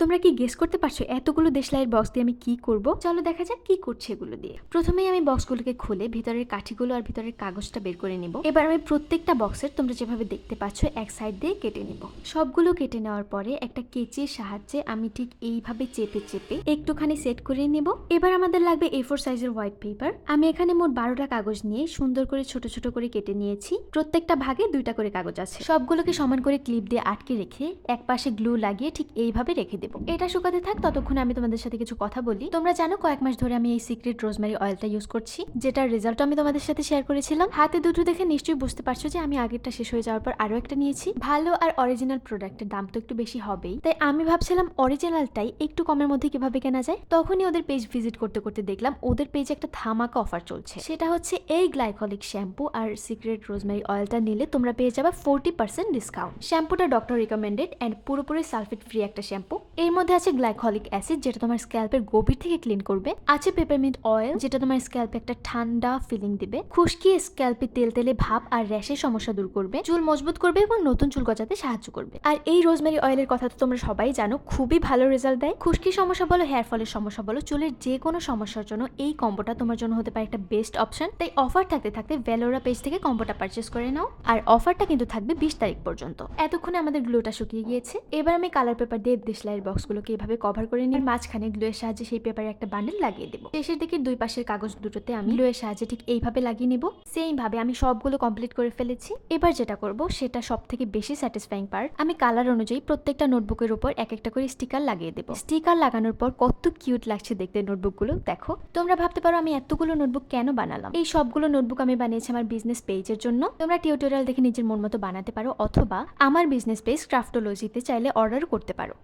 তোমরা কি গেস করতে পারছো এতগুলো দেশলাইয়ের বক্স দিয়ে আমি কি করব? চলো দেখা যাক কি করছে এগুলো দিয়ে। প্রথমেই আমি বক্সগুলোকে খুলে ভিতরের কাঠিগুলো আর ভিতরের কাগজটা বের করে নিব। এবার আমি প্রত্যেকটা বক্সের তোমরা যেভাবে দেখতে পাচ্ছ এক সাইড দিয়ে কেটে নিব। সবগুলো কেটে নেওয়ার পরে একটা কেচির সাহায্যে আমি ঠিক এইভাবে চেপে চেপে একটুখানি সেট করে নিব। এবার আমাদের লাগবে A4 সাইজের হোয়াইট পেপার। আমি এখানে মোট 12টা কাগজ নিয়ে সুন্দর করে ছোট ছোট করে কেটে নিয়েছি। প্রত্যেকটা ভাগে 2টা করে কাগজ আছে। সবগুলোকে সমান করে ক্লিপ দিয়ে আটকে রেখে এক পাশে গ্লু লাগিয়ে ঠিক এইভাবে রেখে দেব। এটা শুকাতে থাক, ততক্ষণে আমি তোমাদের সাথে কিছু কথা বলি। তোমরা জানো কয়েক মাস ধরে আমি এই সিক্রেট রোজমেরি অয়েলটা ইউজ করছি, যেটার রেজাল্ট আমি তোমাদের সাথে শেয়ার করেছিলাম। হাতে দুটো দেখে নিশ্চয়ই বুঝতে পারছো যে আমি আগেরটা শেষ হয়ে যাওয়ার পর আরো একটা নিয়েছি। ভালো আর অরিজিনাল প্রোডাক্টের দাম তো একটু বেশি হবেই, তাই আমি ভাবছিলাম অরিজিনালটাই একটু কমের মধ্যে কিভাবে কেনা যায়। তখনই ওদের পেজ ভিজিট করতে করতে দেখলাম ওদের পেজে একটা ধামাকা অফার চলছে। সেটা হচ্ছে এই গ্লাইকলিক শ্যাম্পু আর সিক্রেট রোজমেরি অয়েলটা নিলে তোমরা পেয়ে যাবে 40% ডিসকাউন্ট। শ্যাম্পুটা ডক্টর রিকমেন্ডেড এন্ড পুরোপুরি সালফেট ফ্রি একটা শ্যাম্পু। এর মধ্যে আছে গ্লাইকলিক অ্যাসিড, যেটা তোমার স্ক্যাল্পের গভীর থেকে ক্লিন করবে। আছে পেপারমিন্ট অয়েল, যেটা তোমার স্ক্যাল্পে একটা ঠান্ডা ফিলিং দিবে। খুশকি স্ক্যাল্পে তেল তেলে ভাব আর র্যাশের সমস্যা দূর করবে। চুল মজবুত করবে এবং নতুন চুল গজাতে সাহায্য করবে। আর এই রোজমেরি অয়েলের কথা তো তোমরা সবাই জানো, খুবই ভালো রেজাল্ট দেয়। খুশকির সমস্যা বলো, হেয়ার ফলের সমস্যা বলো, চুলের যে কোনো সমস্যার জন্য এই কম্বোটা তোমার জন্য হতে পারে একটা বেস্ট অপশন। তাই অফার থাকতে থাকতে ভ্যালোরা পেজ থেকে কম্বোটা পারচেস করে নাও। আর অফারটা কিন্তু থাকবে 20 তারিখ পর্যন্ত। এতক্ষণে আমাদের গ্লুটা শুকিয়ে গিয়েছে। এবার আমি কালার পেপার দিয়ে দেশলাইয়ের বক্সগুলোকে এভাবে কভার করে নিয়ে মাঝখানে গ্লুয়ের সাহায্যে সেই পেপারে একটা বান্ডেল লাগিয়ে দেবো। শেষের দিকে দুই পাশের কাগজ দুটোতে আমি গ্লুয়ের সাহায্যে ঠিক এইভাবে লাগিয়ে নেব। সেম ভাবে আমি সবগুলো কমপ্লিট করে ফেলেছি। এবার যেটা করব সেটা সব থেকে বেশি স্যাটিসফাইং পার্ট, আমি কালার অনুযায়ী প্রত্যেকটা নোটবুকের উপর এক একটা করে স্টিকার লাগিয়ে দেবো। স্টিকার লাগানোর পর কত কিউট লাগছে দেখতে নোটবুকগুলো। দেখো, তোমরা ভাবতে পারো আমি এতগুলো নোটবুক কেন বানালাম। এই সবগুলো নোটবুক আমি বানিয়েছি আমার বিজনেস পেজের জন্য। তোমরা টিউটোরিয়াল দেখে নিজের মন মতো বানাতে পারো, অথবা আমার বিজনেস পেজ ক্রাফটোলজিতে চাইলে অর্ডার করতে পারো।